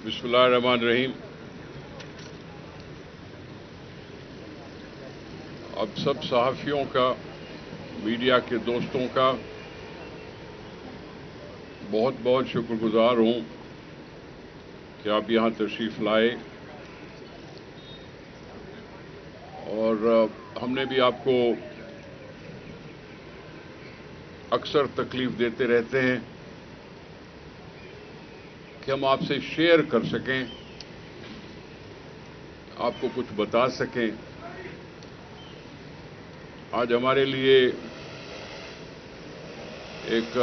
بسم اللہ الرحمن الرحیم. اب سب صحافیوں کا، میڈیا کے دوستوں کا بہت بہت شکر گزار ہوں کہ آپ یہاں تشریف لائے، اور ہم نے بھی آپ کو اکثر تکلیف دیتے رہتے ہیں کہ ہم آپ سے شیئر کر سکیں، آپ کو کچھ بتا سکیں. آج ہمارے لیے ایک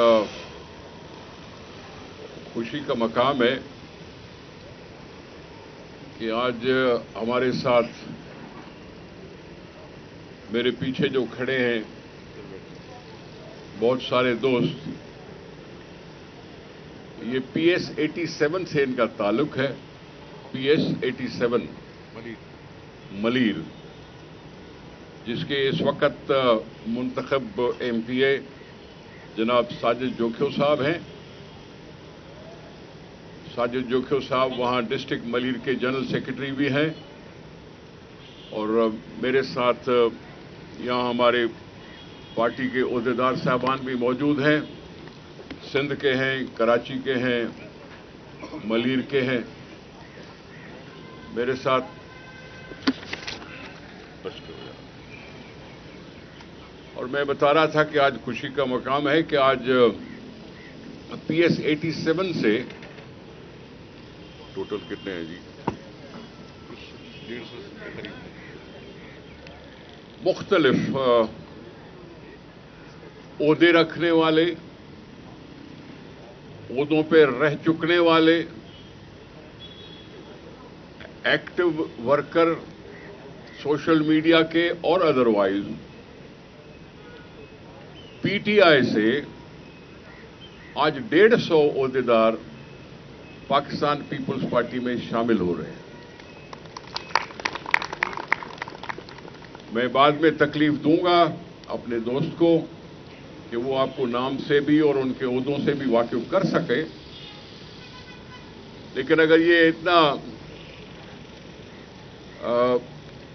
خوشی کا مقام ہے کہ آج ہمارے ساتھ میرے پیچھے جو کھڑے ہیں بہت سارے دوست، یہ PS-87 سے ان کا تعلق ہے. PS-87 ملیر، جس کے اس وقت منتخب MP جناب ساجد جوکھیو صاحب ہیں. ساجد جوکھیو صاحب وہاں ڈسٹرکٹ ملیر کے جنرل سیکرٹری بھی ہیں، اور میرے ساتھ یہاں ہمارے پارٹی کے عہدیدار صاحبان بھی موجود ہیں. سندھ کے ہیں، کراچی کے ہیں، ملیر کے ہیں. میرے ساتھ اور میں بتا رہا تھا کہ آج خوشی کا مقام ہے کہ آج PS-87 سے ٹوٹل کتنے ہیں جی؟ 150 کے قریب مختلف عہدے رکھنے والے، عہدوں پہ رہ چکنے والے، ایکٹیو ورکر سوشل میڈیا کے اور ادروائز PTI سے آج 150 عہدیدار پاکستان پیپلز پارٹی میں شامل ہو رہے ہیں. میں بعد میں تکلیف دوں گا اپنے دوست کو کہ وہ آپ کو نام سے بھی اور ان کے عہدوں سے بھی واقف کر سکے، لیکن اگر یہ اتنا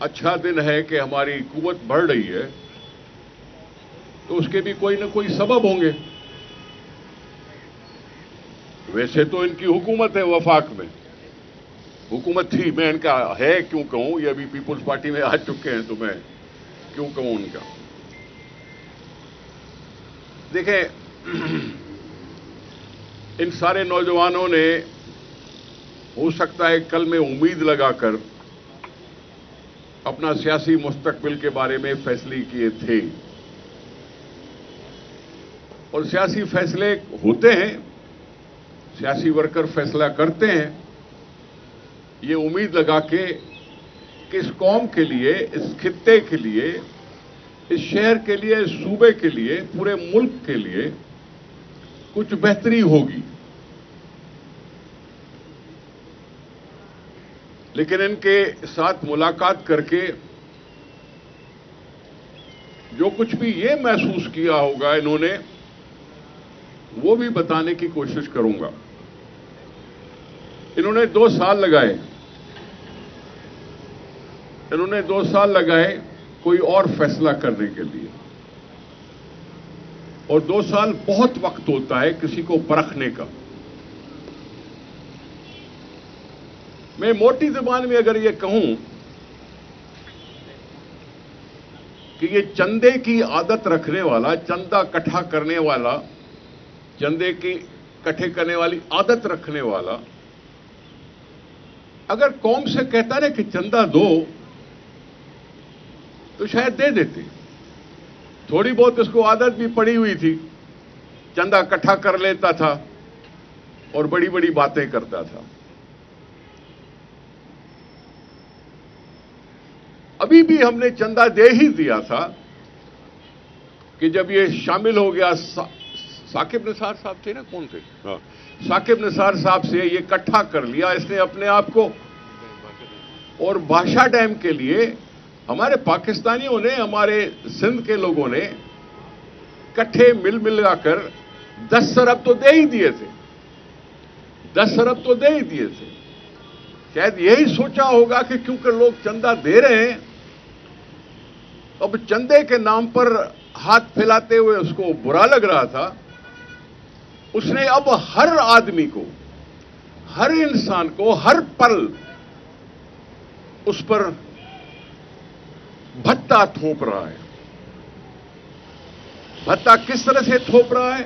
اچھا دن ہے کہ ہماری قوت بڑھ رہی ہے تو اس کے بھی کوئی نہ کوئی سبب ہوں گے. ویسے تو ان کی حکومت ہے وفاق میں، حکومت تھی، میں ان کا ہے کیوں کہوں، یہ ابھی پیپلز پارٹی میں آ چکے ہیں تو میں کیوں کہوں ان کا. دیکھیں، ان سارے نوجوانوں نے ہو سکتا ہے کل میں امید لگا کر اپنا سیاسی مستقبل کے بارے میں فیصلے کیے تھے، اور سیاسی فیصلے ہوتے ہیں، سیاسی ورکر فیصلہ کرتے ہیں یہ امید لگا کے کہ اس قوم کے لیے، اس خطے کے لیے، اس شہر کے لیے، اس صوبے کے لیے، پورے ملک کے لیے کچھ بہتری ہوگی. لیکن ان کے ساتھ ملاقات کر کے جو کچھ بھی یہ محسوس کیا ہوگا انہوں نے، وہ بھی بتانے کی کوشش کروں گا. انہوں نے 2 سال لگائے، انہوں نے 2 سال لگائے کوئی اور فیصلہ کرنے کے لیے، اور 2 سال بہت وقت ہوتا ہے کسی کو پرکھنے کا. میں موٹی زبان میں اگر یہ کہوں کہ یہ چندے کی عادت رکھنے والا، چندہ اکٹھا کرنے والا، چندے کی اکٹھے کرنے والی عادت رکھنے والا اگر قوم سے کہتا نا کہ چندہ دو تو شاید دے دیتے. تھوڑی بہت اس کو عادت بھی پڑی ہوئی تھی، چندہ اکٹھا کر لیتا تھا اور بڑی بڑی باتیں کرتا تھا. ابھی بھی ہم نے چندہ دے ہی دیا تھا کہ جب یہ شامل ہو گیا، ثاقب نثار صاحب تھے نا، کون تھے؟ ثاقب نثار صاحب سے یہ اکٹھا کر لیا اس نے اپنے آپ کو، اور بھاشا ڈیم کے لیے ہمارے پاکستانیوں نے، ہمارے سندھ کے لوگوں نے اکٹھے ملا کر 10 ارب تو دے ہی دیے تھے، 10 ارب تو دے ہی دیے تھے. शायद यही सोचा होगा कि क्योंकि लोग चंदा दे रहे हैं, अब चंदे के नाम पर हाथ फैलाते हुए उसको बुरा लग रहा था। उसने अब हर आदमी को, हर इंसान को, हर पल उस पर भत्ता थोप रहा है। भत्ता किस तरह से थोप रहा है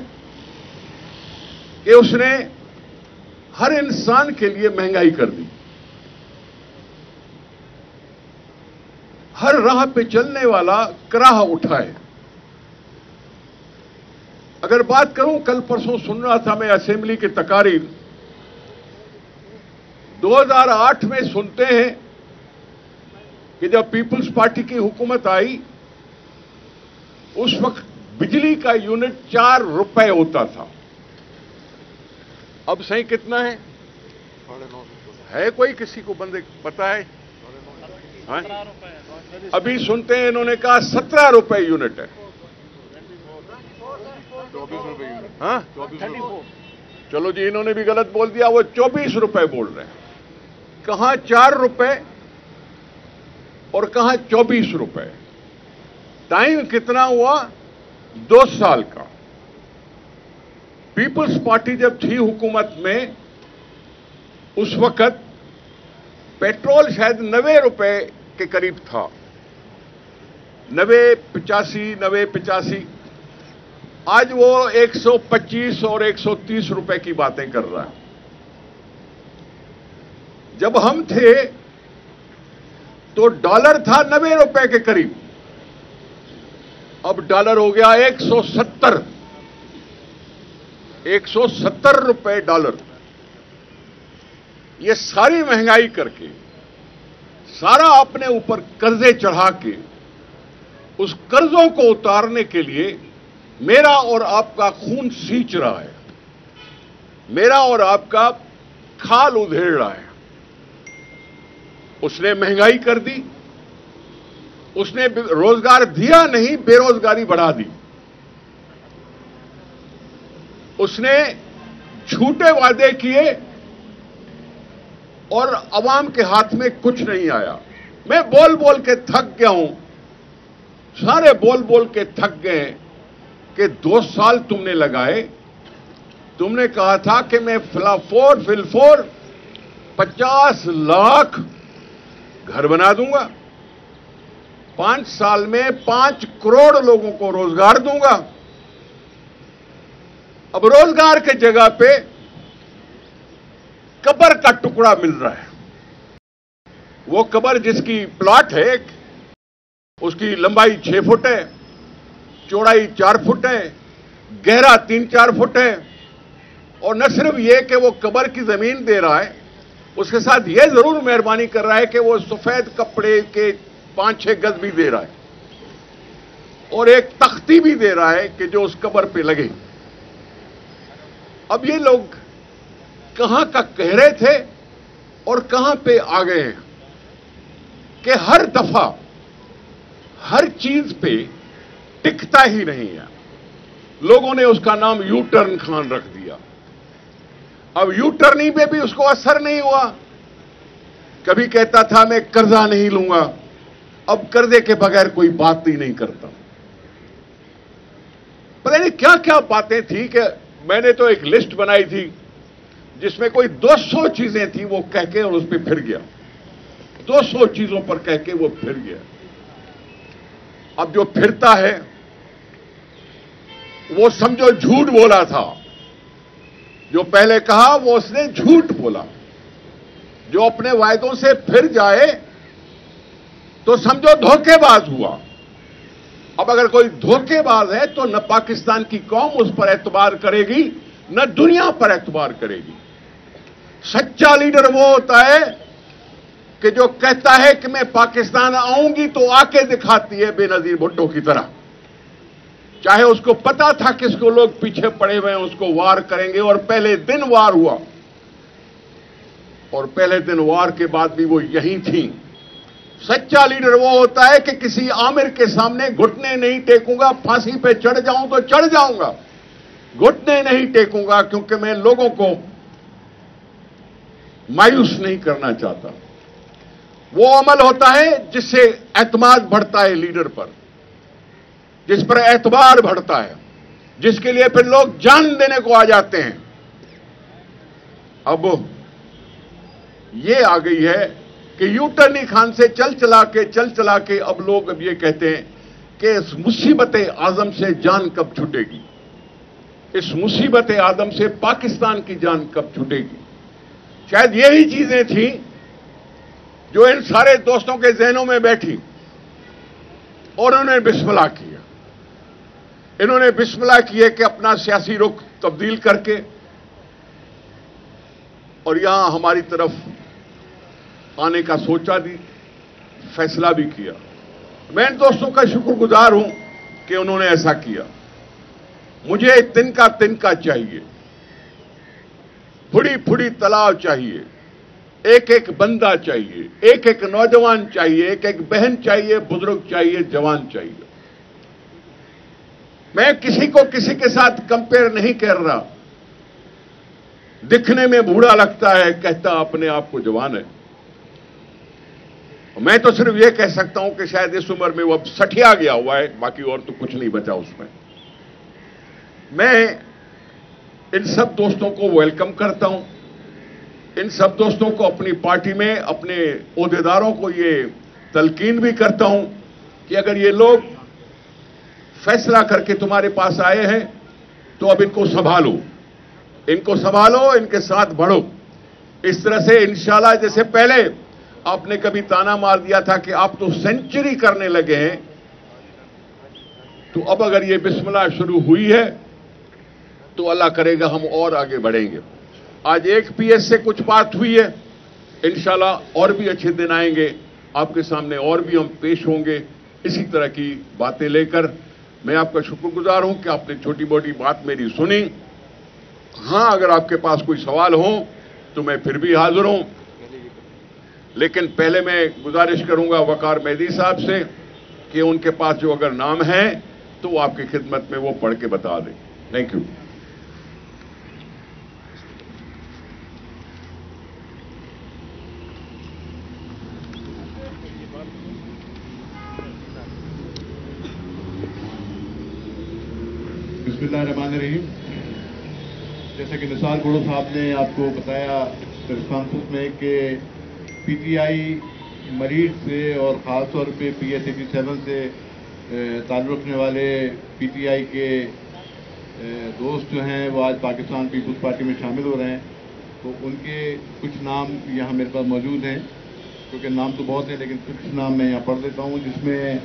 कि उसने हर इंसान के लिए महंगाई कर दी। हर राह पे चलने वाला कराह उठाए। अगर बात करूं, कल परसों सुन रहा था मैं असेंबली की तकारीर, 2008 में सुनते हैं कि जब पीपल्स पार्टी की हुकूमत आई, उस वक्त बिजली का यूनिट 4 रुपए होता था। अब सही कितना है? है कोई किसी को बंदे पता है? हाँ? अभी सुनते हैं इन्होंने कहा 17 रुपए यूनिट है। 24 रुपए यूनिट। हाँ, 24। चलो जी, इन्होंने भी गलत बोल दिया, वो 24 रुपए बोल रहे हैं। कहां 4 रुपए और कहां 24 रुपए। टाइम कितना हुआ? 2 साल का। पीपल्स पार्टी जब थी हुकूमत में, उस वक्त पेट्रोल शायद 90 रुपए के करीब था, 90-85। आज वो 125 और 130 रुपए की बातें कर रहा है। जब हम थे तो डॉलर था 90 रुपए के करीब, अब डॉलर हो गया 170। 170 रुपए डॉलर। ये सारी महंगाई करके, सारा अपने ऊपर कर्जे चढ़ा के, उस कर्जों को उतारने के लिए मेरा और आपका खून सींच रहा है, मेरा और आपका खाल उधेड़ रहा है। उसने महंगाई कर दी, उसने रोजगार दिया नहीं, बेरोजगारी बढ़ा दी। उसने झूठे वादे किए और अवाम के हाथ में कुछ नहीं आया। मैं बोल बोल के थक गया हूं, सारे बोल बोल के थक गए कि 2 साल तुमने लगाए। तुमने कहा था कि मैं फिलफोर 50 लाख घर बना दूंगा, 5 साल में 5 करोड़ लोगों को रोजगार दूंगा। अब रोजगार के जगह पे कब्र का टुकड़ा मिल रहा है। वो कब्र जिसकी प्लॉट है, उसकी लंबाई 6 फुट है, चौड़ाई 4 फुट है, गहरा 3-4 फुट है। और न सिर्फ ये कि वो कब्र की जमीन दे रहा है, उसके साथ ये जरूर मेहरबानी कर रहा है कि वो सफेद कपड़े के 5-6 गज भी दे रहा है, और एक तख्ती भी दे रहा है कि जो उस कब्र पे लगे। अब ये लोग कहां का कह रहे थे और कहां पे आ गए हैं कि हर दफा हर चीज पे टिकता ही नहीं है। लोगों ने उसका नाम यू टर्न खान रख दिया। अब यू टर्निंग पे भी उसको असर नहीं हुआ। कभी कहता था मैं कर्जा नहीं लूंगा, अब कर्जे के बगैर कोई बात ही नहीं करता। पता नहीं क्या क्या बातें थी कि मैंने तो एक लिस्ट बनाई थी जिसमें कोई 200 चीजें थी, वो कह के और उस पर फिर गया। 200 चीजों पर कह के वो फिर गया। अब जो फिरता है वो समझो झूठ बोला था। जो पहले कहा वो उसने झूठ बोला। जो अपने वायदों से फिर जाए तो समझो धोखेबाज हुआ। अब अगर कोई धोखेबाज है तो न पाकिस्तान की कौम उस पर एतबार करेगी, न दुनिया पर एतबार करेगी। सच्चा लीडर वो होता है कि जो कहता है कि मैं पाकिस्तान आऊंगी तो आके दिखाती है, बेनजीर भुट्टो की तरह। चाहे उसको पता था कि इसको लोग पीछे पड़े हुए हैं, उसको वार करेंगे, और पहले दिन वार हुआ, और पहले दिन वार के बाद भी वो यहीं थी। सच्चा लीडर वो होता है कि किसी आमिर के सामने घुटने नहीं टेकूंगा, फांसी पे चढ़ जाऊं तो चढ़ जाऊंगा, घुटने नहीं टेकूंगा, क्योंकि मैं लोगों को मायूस नहीं करना चाहता। वो अमल होता है जिससे एतमाद बढ़ता है लीडर पर, जिस पर एतबार बढ़ता है, जिसके लिए फिर लोग जान देने को आ जाते हैं। अब ये आ गई है कि यूटर्नी खान से चल चला के अब लोग अब ये कहते हैं कि इस मुसीबत आजम से जान कब छूटेगी, इस मुसीबत आदम से पाकिस्तान की जान कब छूटेगी। शायद यही चीजें थी जो इन सारे दोस्तों के जहनों में बैठी और उन्होंने बिस्मिल्लाह किया। इन्होंने बिस्मिल्लाह किए कि अपना सियासी रुख तब्दील करके और यहां हमारी तरफ आने का सोचा भी, फैसला भी किया। मैं इन दोस्तों का शुक्रगुजार हूं कि उन्होंने ऐसा किया। मुझे तिनका तिनका चाहिए, फुड़ी फुड़ी तालाब चाहिए, एक एक बंदा चाहिए, एक एक नौजवान चाहिए, एक एक बहन चाहिए, बुजुर्ग चाहिए, जवान चाहिए। मैं किसी को किसी के साथ कंपेयर नहीं कर रहा। दिखने में बूढ़ा लगता है, कहता अपने आप को जवान है। मैं तो सिर्फ यह कह सकता हूं कि शायद इस उम्र में वो अब सठिया गया हुआ है, बाकी और तो कुछ नहीं बचा उसमें। मैं इन सब दोस्तों को वेलकम करता हूं, इन सब दोस्तों को अपनी पार्टी में, अपने ओहदेदारों को ये तलकीन भी करता हूं कि अगर ये लोग फैसला करके तुम्हारे पास आए हैं तो अब इनको संभालो, इनको संभालो, इनके साथ बढ़ो। इस तरह से इंशाल्लाह, जैसे पहले आपने कभी ताना मार दिया था कि आप तो सेंचुरी करने लगे हैं, तो अब अगर ये बिस्मिल्लाह शुरू हुई है तो अल्लाह करेगा हम और आगे बढ़ेंगे। आज एक पीएस से कुछ बात हुई है, इंशाल्लाह और भी अच्छे दिन आएंगे, आपके सामने और भी हम पेश होंगे इसी तरह की बातें लेकर। मैं आपका शुक्रगुजार हूं कि आपने छोटी मोटी बात मेरी सुनी। हां, अगर आपके पास कोई सवाल हो तो मैं फिर भी हाजिर हूं, लेकिन पहले मैं गुजारिश करूंगा वकार मेहदी साहब से कि उनके पास जो अगर नाम है तो वो आपकी खिदमत में वो पढ़ के बता दें। Thank you. बिस्मिल्लाहिर्रहमानिर्रहीम। जैसे कि निसार गुड़ो साहब ने आपको बताया प्रेस कॉन्फ्रेंस में कि पीटीआई मरीज से और ख़ास तौर पे PS 87 से ताल्लुक़ रखने वाले पीटीआई के दोस्त जो हैं वो आज पाकिस्तान पीपल्स पार्टी में शामिल हो रहे हैं। तो उनके कुछ नाम यहाँ मेरे पास मौजूद हैं, क्योंकि नाम तो बहुत हैं लेकिन कुछ नाम मैं यहाँ पढ़ देता हूँ, जिसमें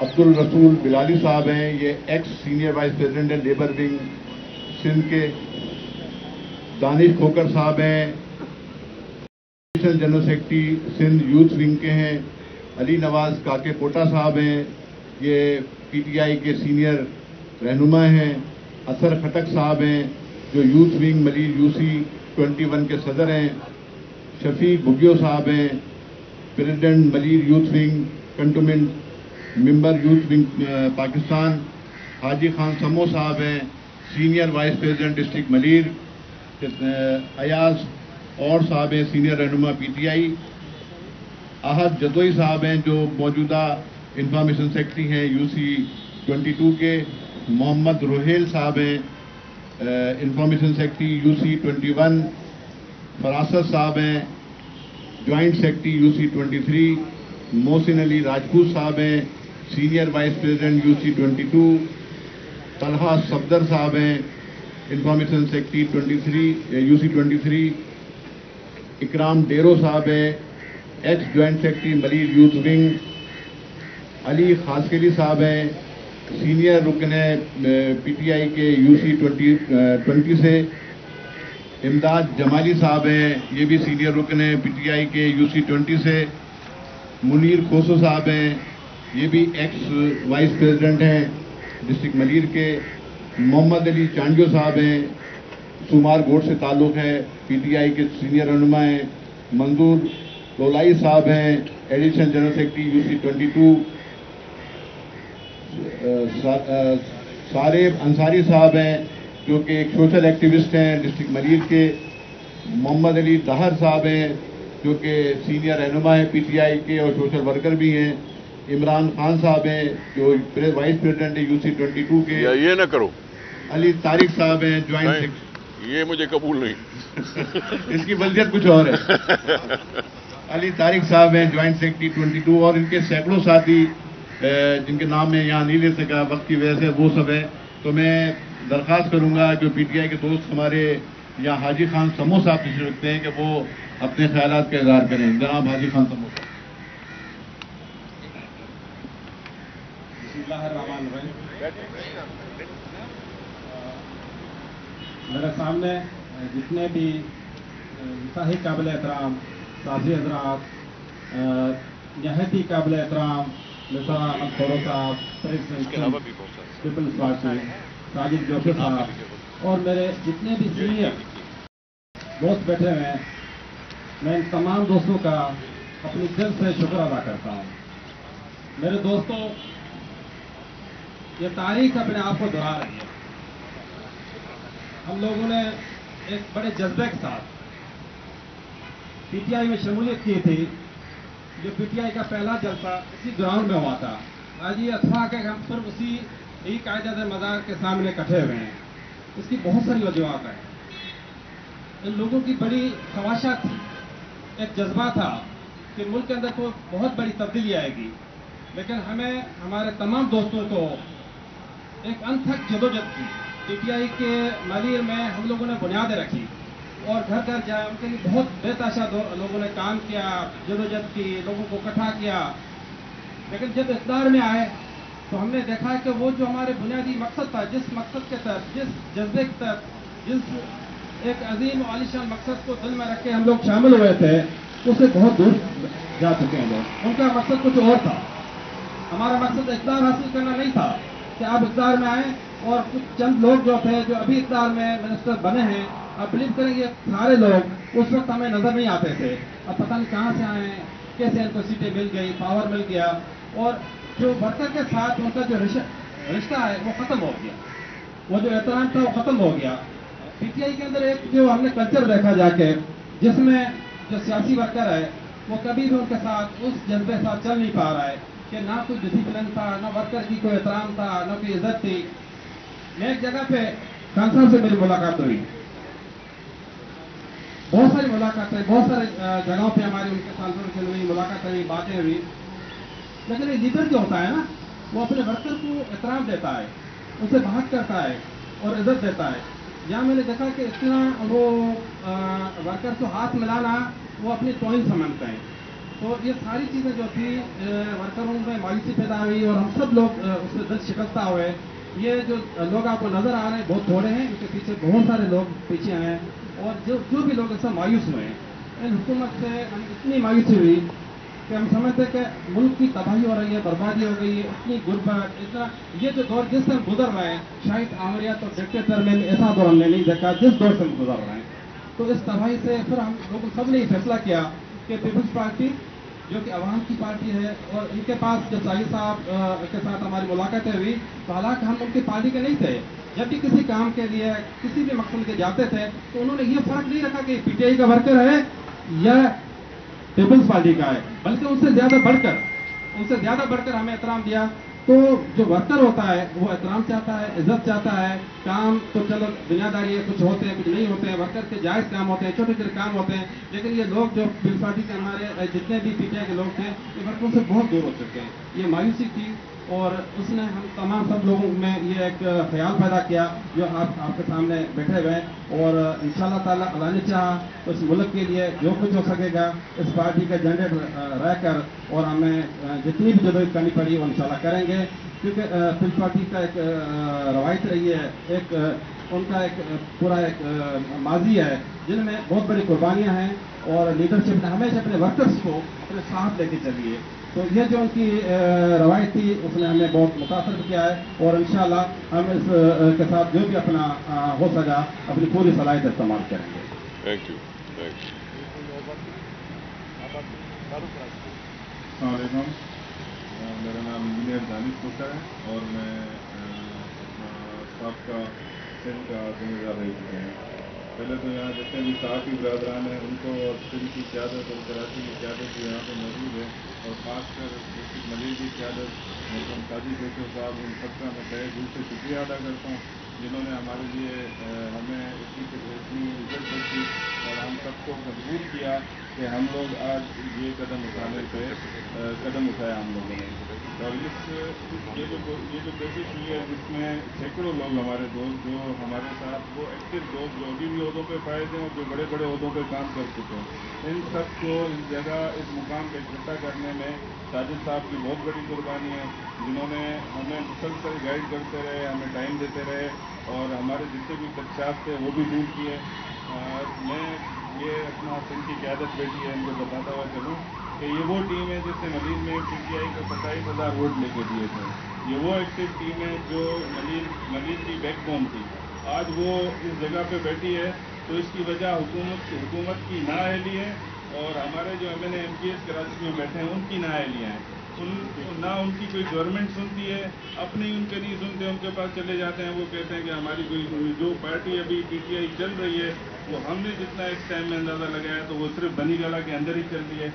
अब्दुल रसूल बिलाली साहब हैं, ये एक्स सीनियर वाइस प्रेसिडेंट है लेबर विंग सिंध के। दानिश खोकर साहब हैं, general secretary Sindh youth wing के हैं। अली नवाज काके कोटा साहब हैं, ये पीटीआई के सीनियर रहनुमा हैं। असर खटक साहब हैं, जो यूथ विंग मलीर यूसी 21 के सदर हैं। शफीक बुगियो साहब हैं, president Malir youth wing cantonment member youth wing Pakistan. Haji Khan Samo साहब हैं, senior vice president district Malir. Ayaz और साहब हैं, सीनियर रहनुमा पीटीआई। आहद जदोई साहब हैं, जो मौजूदा इंफॉर्मेशन सेक्रेटरी हैं यूसी 22 के। मोहम्मद रोहेल साहब हैं, इंफॉर्मेशन सेक्रेटरी यूसी 21। फरासत साहब हैं, joint secretary UC 23। Mohsin Ali Rajput साहब हैं, senior vice president UC 22। Talha Safdar साहब हैं, इंफॉर्मेशन सेक्रेटरी 23 यूसी 23। इकराम डेरो साहब हैं, ex joint secretary Malir youth wing. Ali Khaskheli साहब हैं, सीनियर रुकन है पीटीआई के यूसी 20 से। इमदाद जमाली साहब हैं, ये भी सीनियर रुकन है पीटीआई के यूसी 20 से। मुनीर खोसो साहब हैं, ये भी एक्स वाइस प्रेसिडेंट हैं डिस्ट्रिक्ट मलीर के। मोहम्मद अली चांडियो साहब हैं, सुमार गोट से ताल्लुक़ है, पीटीआई के सीनियर रहनुमा हैं। मंजूर लोलाई साहब हैं, additional general secretary UC 22। Sareb Ansari साहब हैं, जो कि एक सोशल एक्टिविस्ट हैं डिस्ट्रिक्ट मलीर के। محمد علی طاہر صاحب ہیں جو کہ سینئر رہنما ہیں پی ٹی آئی کے اور سوشل ورکر بھی ہیں. عمران خان صاحب ہیں جو وائس پریزیڈنٹ ہیں UC22 کے. یہ نہ کرو. علی طارق صاحب ہیں جوائنٹ. یہ مجھے قبول نہیں. اس کی بلدیت کچھ اور ہے. علی طارق صاحب ہیں جوائنٹ سیکرٹری 22 اور ان کے سینکڑوں ساتھی جن کے نام میں یہاں نہیں لے سکا وقت کی وجہ سے وہ سب ہیں. تو میں درخواست کروں گا جو پی ٹی آئی کے دوست ہمارے یہاں حاجی خان سمو صاحب تشریف رکھتے ہیں کہ وہ اپنے خیالات کا اظہار کریں. جناب حاجی خان سمو صاحب. بسم اللہ الرحمن الرحیم. میرے سامنے جتنے بھی انتہائی قابل احترام سازی حضرات، نہایت ہی قابل احترام نثار احمد خورو صاحب، پریزیڈنٹ پیپلز پارٹی ساجد جوشی صاحب، اور میرے جتنے بھی سینئر دوست بیٹھے ہوئے ہیں، میں ان تمام دوستوں کا اپنی دل سے شکر ادا کرتا ہوں. میرے دوستوں، یہ تاریخ اپنے آپ کو دہرا رہی ہے. ہم لوگوں نے ایک بڑے جذبے کے ساتھ پی ٹی آئی میں شمولیت کی تھی. جو پی ٹی آئی کا پہلا جلسہ اسی گراؤنڈ میں ہوا تھا. آج یہ اتفاق ہے کہ ہم صرف اسی یہی قاعدہ مزار کے سامنے اکٹھے ہوئے ہیں. اس کی بہت ساری وجوہات ہیں. ان لوگوں کی بڑی خواہشات تھی، ایک جذبہ تھا کہ ملک کے اندر کوئی بہت بڑی تبدیلی آئے گی، لیکن ہمیں ہمارے تمام دوستوں کو ایک انتھک جدوجہد کی. پی ٹی آئی کے ملیر میں ہم لوگوں نے بنیادیں رکھی اور گھر گھر جائے ان کے لیے بہت بے تحاشا لوگوں نے کام کیا، جدوجہد کی، لوگوں کو اکٹھا کیا. لیکن جب اقتدار میں آئے تو ہم نے دیکھا کہ وہ جو ہمارے بنیادی مقصد تھا، جس مقصد کے تحت، جس جذبے کے تحت، جس ایک عظیم و عالیشان مقصد کو دل میں رکھ کے ہم لوگ شامل ہوئے تھے، اس سے بہت دور جا چکے ہیں لوگ. ان کا مقصد کچھ اور تھا. ہمارا مقصد اقتدار حاصل کرنا نہیں تھا کہ آپ اقتدار میں آئیں اور کچھ چند لوگ جو تھے جو ابھی اقتدار میں منسٹر بنے ہیں، آپ بلیو کریں گے سارے لوگ اس وقت ہمیں نظر نہیں آتے تھے. اب پتہ نہیں کہاں سے آئے ہیں، کیسے ان کو سیٹیں مل گئی، پاور مل گیا، اور جو ورکر کے ساتھ ان کا جو رشتہ ہے وہ ختم ہو گیا. وہ جو احترام تھا وہ ختم ہو گیا. پی ٹی آئی کے اندر ایک جو ہم نے کلچر دیکھا جا کے، جس میں جو سیاسی ورکر ہے وہ کبھی بھی ان کے ساتھ اس جذبے کے ساتھ چل نہیں پا رہا ہے کہ نہ کوئی ڈسپلن تھا، نہ ورکر کی کوئی احترام تھا، نہ کوئی عزت تھی. میں ایک جگہ پہ خان صاحب سے میری ملاقات ہوئی، بہت ساری ملاقاتیں، بہت سارے جگہوں پہ ہماری ان کے ساتھ ہوئی، ملاقاتیں ہوئی، باتیں ہوئی. لیکن یہ لیڈر جو ہوتا ہے نا، وہ اپنے ورکر کو احترام دیتا ہے، ان سے بات کرتا ہے اور عزت دیتا ہے. یہاں میں نے دیکھا کہ اتنا وہ ورکر کو ہاتھ ملانا وہ اپنی توہین سمجھتے ہیں. تو یہ ساری چیزیں جو تھی ورکروں میں مایوسی پیدا ہوئی اور ہم سب لوگ اس سے دل شکستہ ہوئے. یہ جو لوگ آپ کو نظر آ رہے ہیں بہت تھوڑے ہیں، ان کے پیچھے بہت سارے لوگ پیچھے آئے ہیں، اور جو بھی لوگ اس سے مایوس ہوئے ہیں. ان حکومت سے ہم اتنی مایوسی ہوئی کہ ہم سمجھتے کہ ملک کی تباہی ہو رہی ہے، بربادی ہو گئی ہے، اتنی غربت، اتنا یہ جو دور جس سے ہم گزر رہے ہیں، شاید آمریت اور ڈکٹیٹر میں ایسا دور ہم نے نہیں دیکھا جس دور سے ہم گزر رہے ہیں. تو اس تباہی سے پھر ہم لوگوں سب نے یہ فیصلہ کیا کہ پیپلز پارٹی جو کہ عوام کی پارٹی ہے، اور ان کے پاس جب ساحل صاحب کے ساتھ ہماری ملاقاتیں ہوئی تو حالانکہ ہم ان کی پارٹی کے نہیں تھے، جب بھی کسی کام کے لیے کسی بھی مقصد کے جاتے تھے تو انہوں نے یہ فرق نہیں رکھا کہ پی ٹی آئی کا ورکر ہے یا پیپلز پارٹی کا ہے، بلکہ ان سے زیادہ بڑھ کر ہمیں احترام دیا. تو جو ورکر ہوتا ہے وہ احترام چاہتا ہے، عزت چاہتا ہے. کام تو چلو دنیا داری ہے، کچھ ہوتے ہیں کچھ نہیں ہوتے ہیں، ورکر کے جائز کام ہوتے ہیں، چھوٹے چھوٹے کام ہوتے ہیں. لیکن یہ لوگ جو پیپلز پارٹی کے ہمارے جتنے بھی پی ٹی آئی کے لوگ تھے یہ ورکروں سے بہت دور ہو چکے ہیں. یہ مایوسی تھی اور اس نے ہم تمام سب لوگوں میں یہ ایک خیال پیدا کیا جو آپ کے سامنے بیٹھے ہوئے ہیں. اور انشاءاللہ تعالیٰ اللہ نے چاہا تو اس ملک کے لیے جو کچھ ہو سکے گا اس پارٹی کے جنریٹ رہ کر، اور ہمیں جتنی بھی جدوجہد کرنی پڑی وہ انشاءاللہ کریں گے. کیونکہ پیپلز پارٹی کا ایک روایت رہی ہے، ایک ان کا ایک پورا ایک ماضی ہے جن میں بہت بڑی قربانیاں ہیں، اور لیڈرشپ نے ہمیشہ اپنے ورکرز کو اپنے ساتھ لے کے چلی ہے. تو یہ جو ان کی روایت تھی اس نے ہمیں بہت متاثر کیا ہے، اور انشاءاللہ ہم اس کے ساتھ جو بھی اپنا ہو سکا اپنی پوری صلاحیت استعمال کریں گے. Thank you. السلام علیکم. میرا نام انجینئر دانش کوٹا ہے اور میں اپنا سابقہ سندھ کا ذمہ دار رہ چکے ہیں. पहले तो यहाँ जितने भी साहबी बरदरान हैं उनको और सिंध की क़यादत और कराची की क़यादत जो यहाँ पर मौजूद है और ख़ासकर डिस्ट्रिक्ट मलिक की क़यादत मोहतरम काजी केशव साहब उन सबका मैं तहे दिल से शुक्रिया अदा करता हूँ जिन्होंने हमारे लिए हमें इतनी इज्जत बख्शी और हम सबको मजबूर किया कि हम लोग आज ये कदम उठाने पे कदम उठाया हम लोगों ने। और ये जो कोशिश हुई है जिसमें सैकड़ों लोग हमारे दोस्त जो हमारे साथ वो एक्टिव दोस्त जो अभी भी ओहदों पे फायदे हैं और जो बड़े बड़े ओहदों पे काम कर चुके हैं इन सबको इस जगह इस मुकाम पे इकट्ठा करने में साजिद साहब की बहुत बड़ी कुर्बानी है जिन्होंने हमें मुसलसल गाइड करते रहे हमें टाइम देते रहे और हमारे जितने भी खदशात थे वो भी दूर किए। मैं ये अपना सिंध की क़यादत बैठी है इनको बताता हुआ चलूँ कि ये वो टीम है जिसने मलीर में PTI को 27,000 वोट लेके दिए थे। ये वो एक्टिव टीम है जो मलीर की बैकबोन थी। आज वो इस जगह पे बैठी है तो इसकी वजह हुकूमत की नाअहली है और हमारे जो MNA MPs कराची में बैठे हैं उनकी नाअहलियाँ हैं। ना उनकी कोई गवर्नमेंट सुनती है अपने ही उनके नहीं सुनते उनके पास चले जाते हैं वो कहते हैं कि हमारी कोई जो पार्टी अभी PTI चल रही है वो हमने जितना इस टाइम में अंदाज़ा लगाया तो वो सिर्फ बनीगाला के अंदर ही चल रही है।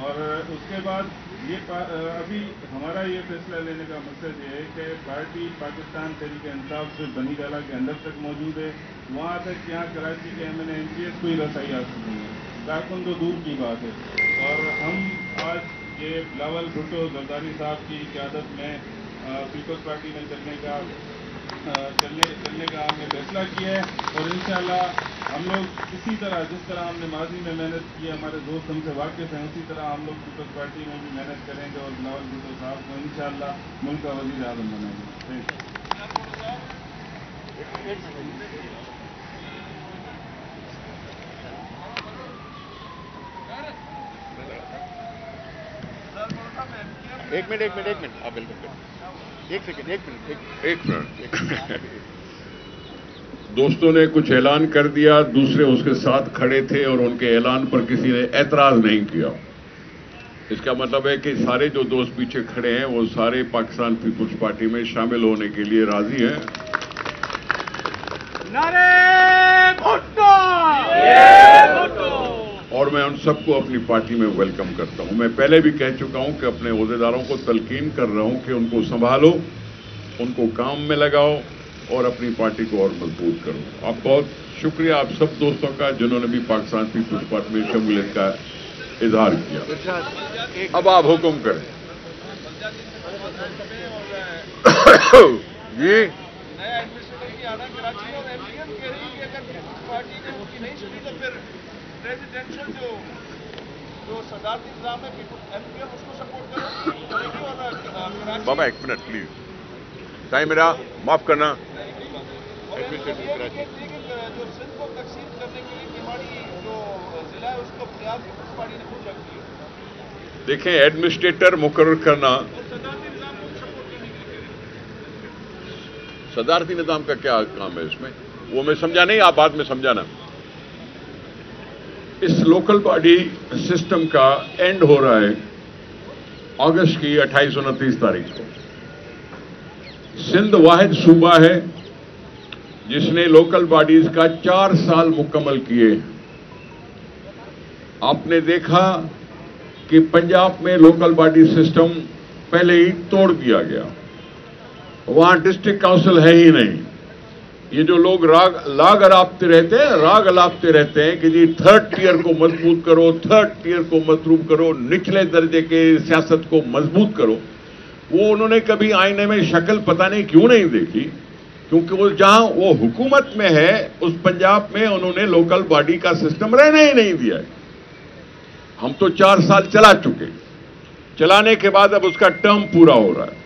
और उसके बाद ये अभी हमारा ये फैसला लेने का मकसद ये है कि पार्टी पाकिस्तान तहरीक-ए-इंसाफ सिर्फ बनीगाला के अंदर तक मौजूद है वहाँ तक यहाँ कराची के MNA MPs कोई रसाई हासिल नहीं है कारकुन तो दूर की बात है। और हम आज ये बिलावल भुट्टो जरदारी साहब की क़यादत में पीपल्स पार्टी में चलने का हमने फैसला किया है और इंशाअल्लाह हम लोग इसी तरह जिस तरह हमने माजी में मेहनत की हमारे दोस्त हमसे वाकिफ़ हैं उसी तरह हम लोग पीपल्स पार्टी में भी मेहनत करेंगे और बिलावल भुट्टो साहब को इंशाअल्लाह मुल्क का वज़ीर आज़म बनाएंगे। एक मिनट आप बिल्कुल एक मिनट दोस्तों ने कुछ ऐलान कर दिया दूसरे उसके साथ खड़े थे और उनके ऐलान पर किसी ने एतराज नहीं किया। इसका मतलब है कि सारे जो दोस्त पीछे खड़े हैं वो सारे पाकिस्तान पीपुल्स पार्टी में शामिल होने के लिए राजी हैं। नारे भुट्टो और मैं उन सबको अपनी पार्टी में वेलकम करता हूं। मैं पहले भी कह चुका हूं कि अपने ओहदेदारों को तलकीन कर रहा हूं कि उनको संभालो उनको काम में लगाओ और अपनी पार्टी को और मजबूत करो। आप बहुत शुक्रिया आप सब दोस्तों का जिन्होंने भी पाकिस्तान पीपुल्स पार्टी में शमूलियत का इजहार किया। अब आप हुक्म करें। जी नया एडमिनिस्ट्रेटर की आना कराची और MPM कह रही है कि अगर पीपुल्स पार्टी ने उनकी नहीं सुनी तो फिर प्रेसिडेंशियल जो सदारती निज़ाम है MPM उसको सपोर्ट करेगी और कराची बाबा एक मिनट प्लीज टाइम मेरा माफ करना। लेकिन जो सिंध को तकसीम करने के लिए केवाड़ी जो जिला है उसको पंजाब पीपुल्स पार्टी ने खुद रख दिया। देखें एडमिनिस्ट्रेटर मुकर्रर करना सदारती निज़ाम का क्या काम है इसमें वो मैं समझा नहीं आप बाद में समझाना। इस लोकल बॉडी सिस्टम का एंड हो रहा है अगस्त की 28-29 तारीख को। सिंध वाहिद सूबा है जिसने लोकल बॉडीज का 4 साल मुकम्मल किए। आपने देखा कि पंजाब में लोकल बॉडी सिस्टम पहले ही तोड़ दिया गया, वहां डिस्ट्रिक्ट काउंसिल है ही नहीं। ये जो लोग राग अलापते रहते हैं कि जी 3rd टियर को मजबूत करो, 3rd टियर को मसरूफ करो, निचले दर्जे के सियासत को मजबूत करो, वो उन्होंने कभी आईने में शक्ल पता नहीं क्यों नहीं देखी, क्योंकि वो जहां वो हुकूमत में है उस पंजाब में उन्होंने लोकल बॉडी का सिस्टम रहने ही नहीं दिया है। हम तो 4 साल चला चुके, चलाने के बाद अब उसका टर्म पूरा हो रहा है।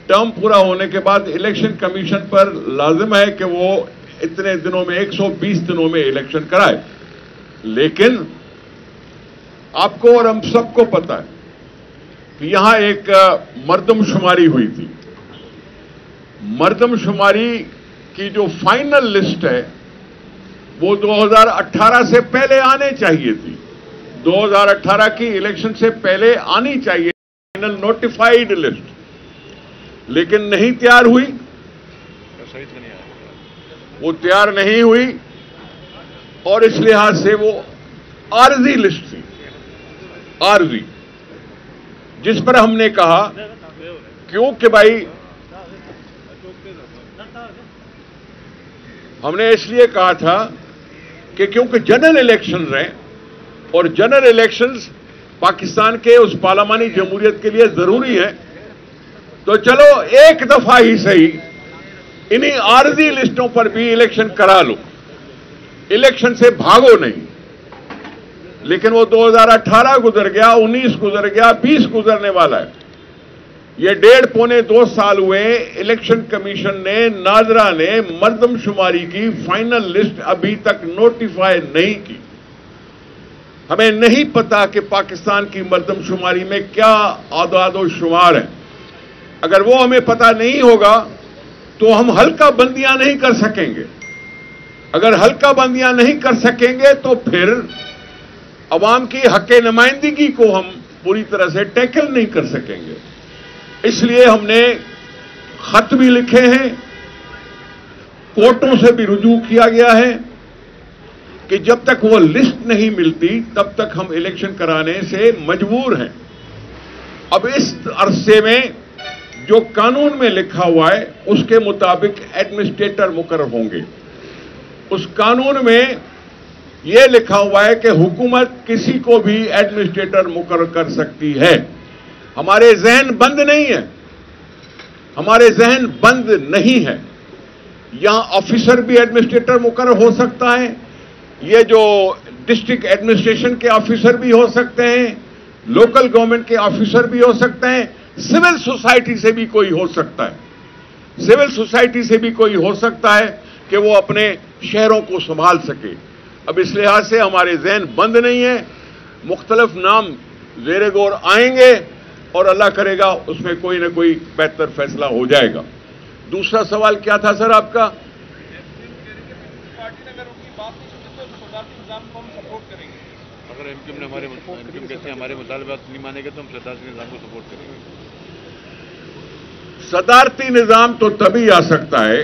टर्म पूरा होने के बाद इलेक्शन कमीशन पर लाजिम है कि वो इतने दिनों में 120 दिनों में इलेक्शन कराए। लेकिन आपको और हम सबको पता है कि यहां एक मर्दमशुमारी हुई थी। मर्दमशुमारी की जो फाइनल लिस्ट है वो 2018 से पहले आने चाहिए थी। 2018 की इलेक्शन से पहले आनी चाहिए फाइनल नोटिफाइड लिस्ट, लेकिन नहीं तैयार हुई। वो तैयार नहीं हुई और इस लिहाज से वो आरजी लिस्ट थी, आरजी, जिस पर हमने कहा क्योंकि भाई हमने इसलिए कहा था कि क्योंकि जनरल इलेक्शंस हैं और जनरल इलेक्शंस पाकिस्तान के उस पार्लिमानी जमहूरियत के लिए जरूरी है, तो चलो एक दफा ही सही इन्हीं आरजी लिस्टों पर भी इलेक्शन करा लो, इलेक्शन से भागो नहीं। लेकिन वो 2018 गुजर गया, 19 गुजर गया, 20 गुजरने वाला है। ये 1.5-2 साल हुए, इलेक्शन कमीशन ने, नाजरा ने मर्दमशुमारी की फाइनल लिस्ट अभी तक नोटिफाई नहीं की। हमें नहीं पता कि पाकिस्तान की मर्दमशुमारी में क्या आदाद शुमार है। अगर वो हमें पता नहीं होगा तो हम हल्का बंदियां नहीं कर सकेंगे। अगर हल्का बंदियां नहीं कर सकेंगे तो फिर अवाम की हक़ नुमाइंदगी को हम पूरी तरह से टैकल नहीं कर सकेंगे। इसलिए हमने खत भी लिखे हैं, कोर्टों से भी रुजू किया गया है कि जब तक वो लिस्ट नहीं मिलती तब तक हम इलेक्शन कराने से मजबूर हैं। अब इस अरसे में जो कानून में लिखा हुआ है उसके मुताबिक एडमिनिस्ट्रेटर मुकर्रर होंगे। उस कानून में यह लिखा हुआ है कि हुकूमत किसी को भी एडमिनिस्ट्रेटर मुकर्रर कर सकती है। हमारे जहन बंद नहीं है, हमारे जहन बंद नहीं है। यहां ऑफिसर भी एडमिनिस्ट्रेटर मुकर्रर हो सकता है, ये जो डिस्ट्रिक्ट एडमिनिस्ट्रेशन के ऑफिसर भी हो सकते हैं, लोकल गवर्नमेंट के ऑफिसर भी हो सकते हैं, सिविल सोसाइटी से भी कोई हो सकता है, सिविल सोसाइटी से भी कोई हो सकता है कि वो अपने शहरों को संभाल सके। अब इस लिहाज से हमारे जहन बंद नहीं है, मुख्तलिफ नाम ज़ेरे गौर आएंगे और अल्लाह करेगा उसमें कोई ना कोई बेहतर फैसला हो जाएगा। दूसरा सवाल क्या था सर आपका? पार्टी ने अगर उनकी बात नहीं सुनी तो सदारती निजाम को हम सपोर्ट करेंगे। अगर एमक्यूएम ने एमक्यूएम कहते हैं हमारे मुतालबात नहीं मानेंगे तो हम सदारती निजाम को सपोर्ट करेंगे। सदारती निजाम तो तभी आ सकता है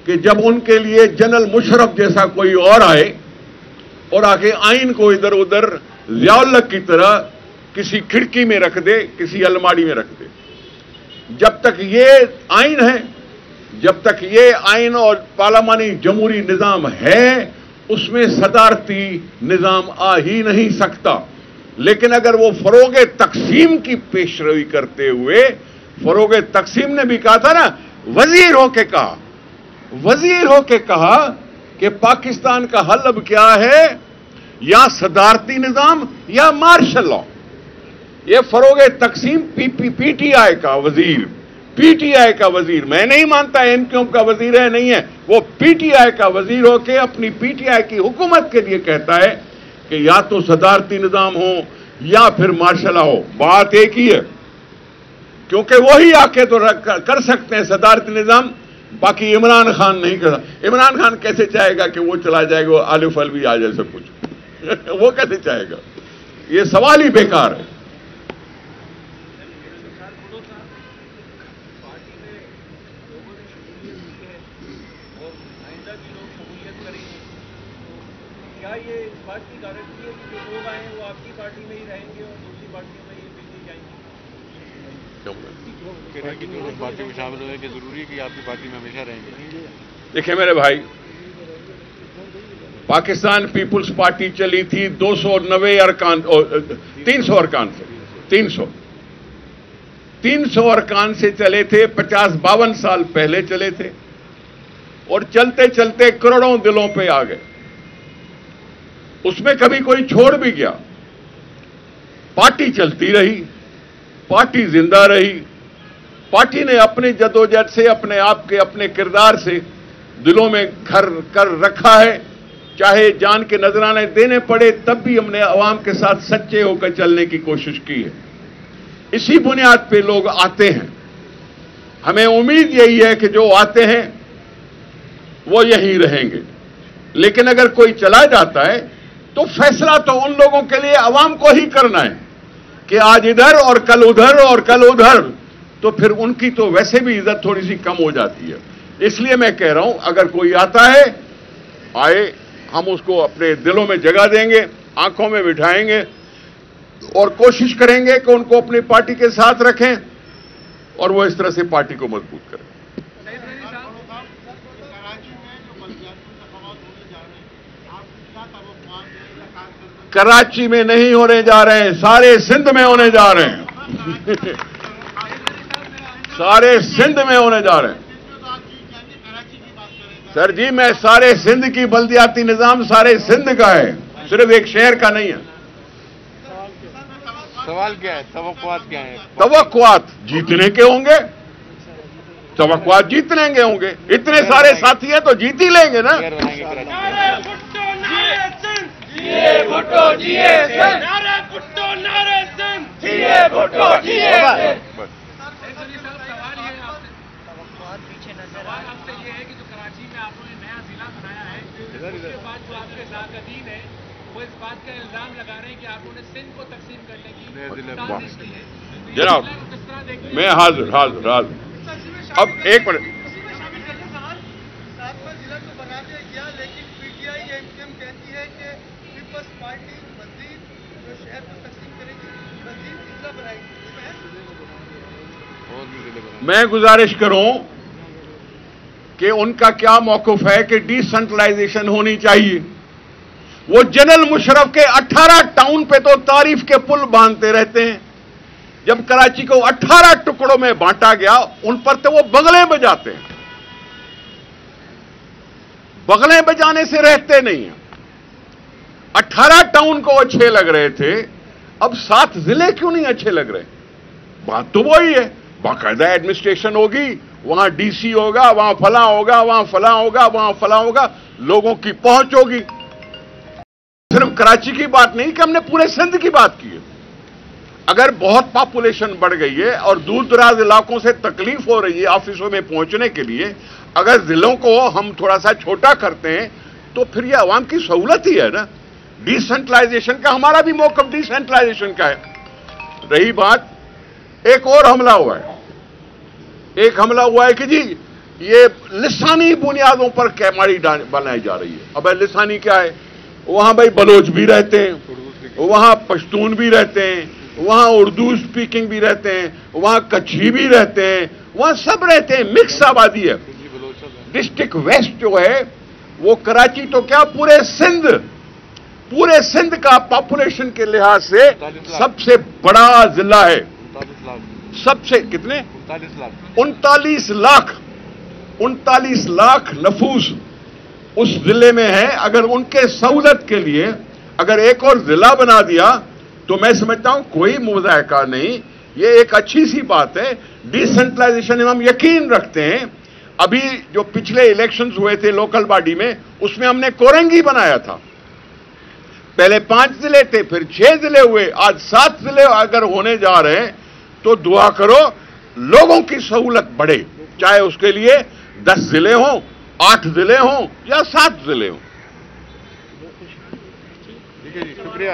कि जब उनके लिए जनरल मुशर्रफ जैसा कोई और आए और आके आइन को इधर उधर ज़ियाउल-हक की तरह किसी खिड़की में रख दे, किसी अलमारी में रख दे। जब तक ये आइन है, जब तक ये आइन और पार्लिमानी जमहूरी निजाम है, उसमें सदारती निजाम आ ही नहीं सकता। लेकिन अगर वो फरोगे तकसीम की पेशरवी करते हुए, फरोगे तकसीम ने भी कहा था ना, वजीर होके कहा, वजीर होके कहा कि पाकिस्तान का हल अब क्या है, या सदारती निजाम या मार्शल लॉ। ये फरोगे तकसीम पीटीआई का वजीर, पीटीआई का वजीर, मैं नहीं मानता एमक्यूएम का वजीर है, नहीं है, वो पीटीआई का वजीर होके अपनी पीटीआई की हुकूमत के लिए कहता है कि या तो सदारती निजाम हो या फिर मार्शल लॉ हो। बात एक ही है, क्योंकि वही आके तो कर सकते हैं सदारती निजाम, बाकी इमरान खान नहीं कर। इमरान खान कैसे चाहेगा कि वो चला जाएगा, वो आलिफ अलवी आ जाए सब कुछ वो कैसे चाहेगा? ये सवाल ही बेकार है। क्या ये इस बात की गारंटी है कि जो लोग आए हैं वो आपकी पार्टी में ही रहेंगे और दूसरी पार्टियों में ये नहीं जाएंगे? कह रहे हैं कि जो लोग पार्टी में शामिल हुए कि जरूरी है कि आपकी पार्टी में हमेशा रहेंगे। देखिए मेरे भाई, पाकिस्तान पीपुल्स पार्टी चली थी 290 अरकान, 300 अरकान से, 300 अरकान से चले थे, 50-52 साल पहले चले थे और चलते चलते करोड़ों दिलों पे आ गए। उसमें कभी कोई छोड़ भी गया, पार्टी चलती रही, पार्टी जिंदा रही। पार्टी ने अपने जदोजहद से, अपने आप के, अपने किरदार से दिलों में घर कर रखा है। चाहे जान के नजराने देने पड़े तब भी हमने अवाम के साथ सच्चे होकर चलने की कोशिश की है। इसी बुनियाद पे लोग आते हैं। हमें उम्मीद यही है कि जो आते हैं वो यहीं रहेंगे। लेकिन अगर कोई चला जाता है तो फैसला तो उन लोगों के लिए अवाम को ही करना है कि आज इधर और कल उधर और कल उधर, तो फिर उनकी तो वैसे भी इज्जत थोड़ी सी कम हो जाती है। اس لیے میں کہہ رہا ہوں اگر کوئی آتا ہے آئے، ہم اس کو اپنے دلوں میں جگہ دیں گے، آنکھوں میں بٹھائیں گے اور کوشش کریں گے کہ ان کو اپنی پارٹی کے ساتھ رکھیں اور وہ اس طرح سے پارٹی کو مضبوط کریں۔ کراچی میں نہیں ہونے جا رہے ہیں، سارے سندھ میں ہونے جا رہے ہیں سارے سندھ میں ہونے جا رہے ہیں سر جی، میں سارے سندھ کی بلدیاتی نظام سارے سندھ کا ہے، صرف ایک شہر کا نہیں ہے۔ سوال کیا ہے؟ توقعات کیا ہیں؟ توقعات جیتنے کے ہوں گے، توقعات جیتنے کے ہوں گے، اتنے سارے ساتھی ہیں تو جیت ہی لیں گے نا۔ جناب میں حاضر اب ایک منٹ، میں گزارش کروں کہ ان کا کیا موقف ہے کہ ڈی سینٹرلائزیشن ہونی چاہیے۔ وہ جنرل مشرف کے 18 ٹاؤن پہ تو تعریف کے پل باندھتے رہتے ہیں، جب کراچی کو 18 ٹکڑوں میں بانٹا گیا ان پر تو وہ بغلیں بجاتے ہیں، بغلیں بجانے سے رہتے نہیں ہیں۔ 18 ٹاؤن کو اچھے لگ رہے تھے، اب 7 ضلع کیوں نہیں اچھے لگ رہے؟ بات تو وہی ہے، باقاعدہ ایڈمنسٹریشن ہوگی، وہاں ڈی سی ہوگا، وہاں فلاں ہوگا، وہاں فلاں ہوگا، وہاں فلاں ہوگا، لوگوں کی پہنچ ہوگی۔ صرف کراچی کی بات نہیں کہ ہم نے پورے سندھ کی بات کی ہے۔ اگر بہت پاپولیشن بڑھ گئی ہے اور دور دراز علاقوں سے تکلیف ہو رہی ہے آفسوں میں پہنچنے کے لیے، اگر ضلعوں کو ہم تھوڑا سا چھوٹا کرتے ہیں تو پھر یہ عوام کی سہولت ہی ہے نا۔ ڈی سینٹرلائزیشن کا ہمارا بھی موقف ڈی سینٹرلائزیشن کا ہے۔ رہی بات، ایک اور حملہ ہوا ہے، ایک حملہ ہوا ہے کہ جی یہ لسانی بنیادوں پر کیماری بنائی جا رہی ہے۔ اب لسانی کیا ہے؟ وہاں بھائی بلوچ بھی رہتے ہیں، وہاں پشتون بھی رہتے ہیں، وہاں اردو سپیکنگ بھی رہتے ہیں، وہاں کچھی بھی رہتے ہیں، وہاں سب رہتے ہیں، مکس آبادی ہے۔ ڈسٹرکٹ ویسٹ جو ہے وہ کراچی تو کیا پورے سندھ کا پاپولیشن کے لحاظ سے سب سے بڑا ضلع ہے۔ سب سے کتنے؟ 39 لاکھ نفوس اس ضلع میں ہے۔ اگر ان کے سہولت کے لیے اگر ایک اور ضلع بنا دیا تو میں سمجھتا ہوں کوئی مذائقہ نہیں، یہ ایک اچھی سی بات ہے۔ ڈی سینٹرلائزیشن میں ہم یقین رکھتے ہیں۔ ابھی جو پچھلے الیکشنز ہوئے تھے لوکل باڈی میں، اس میں ہم نے کورنگی بنایا تھا، پہلے 5 ضلع تھے، پھر 6 ضلع ہوئے، آج 7 ضلع اگر ہونے جا رہے ہیں تو دعا کرو لوگوں کی سہولت بڑھے، چاہے اس کے لیے 10 ضلع ہوں، 8 ضلع ہوں یا 7 ضلع ہوں۔ ٹھیک ہے جی، شکریہ۔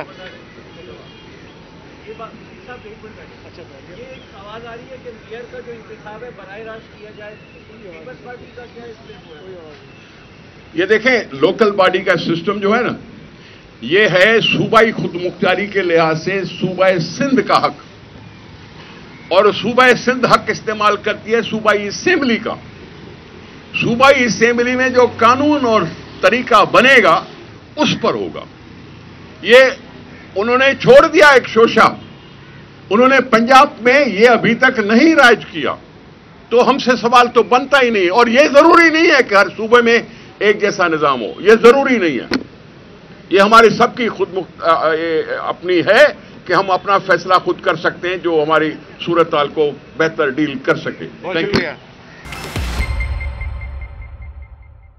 یہ ایک آواز آ رہی ہے کہ میئر کا جو انتخاب ہے براہ راست کیا جائے، پیپلز پارٹی کا کیا اس میں؟ یہ دیکھیں لوکل باڈی کا سسٹم جو ہے نا، یہ ہے صوبائی خود مختاری کے لحاظ سے صوبہ سندھ کا حق، اور صوبہ سندھ حق استعمال کرتی ہے صوبائی اسمبلی کا۔ صوبائی اسمبلی میں جو قانون اور طریقہ بنے گا اس پر ہوگا۔ یہ انہوں نے چھوڑ دیا ایک شوشہ، انہوں نے پنجاب میں یہ ابھی تک نہیں رائج کیا، تو ہم سے سوال تو بنتا ہی نہیں۔ اور یہ ضروری نہیں ہے کہ ہر صوبے میں ایک جیسا نظام ہو، یہ ضروری نہیں ہے۔ یہ ہماری سب کی اپنی ہے کہ ہم اپنا فیصلہ خود کر سکتے ہیں جو ہماری صورتحال کو بہتر ڈیل کر سکے۔ بہت شکریہ۔